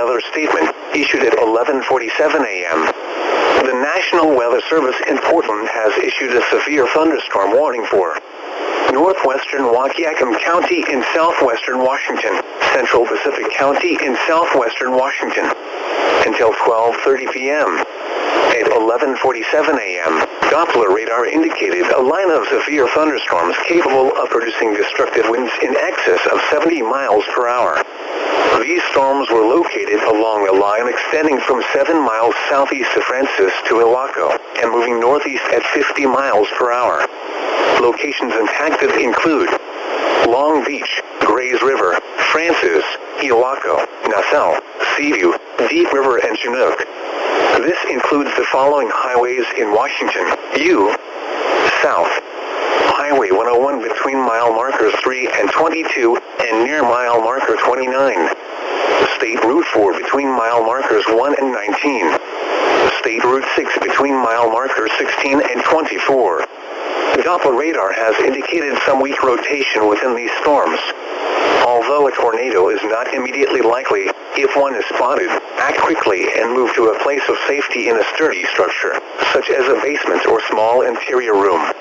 weather statement, issued at 11:47 a.m. The National Weather Service in Portland has issued a severe thunderstorm warning for northwestern Wahkiakum County in southwestern Washington, central Pacific County in southwestern Washington, until 12:30 p.m. At 11:47 a.m., Doppler radar indicated a line of severe thunderstorms capable of producing destructive winds in excess of 70 miles per hour. These storms were located along a line extending from 7 miles southeast of Francis to Ilwaco, and moving northeast at 50 miles per hour. Locations impacted include Long Beach, Grays River, Francis, Ilwaco, Nassau, Seaview, Deep River, and Chinook. This includes the following highways in Washington: U. South, Highway 101 between mile markers 3 and 22 and near mile marker 29. State Route 4 between mile markers 1 and 19. State Route 6 between mile markers 16 and 24. Doppler radar has indicated some weak rotation within these storms. Although a tornado is not immediately likely, if one is spotted, act quickly and move to a place of safety in a sturdy structure, such as a basement or small interior room.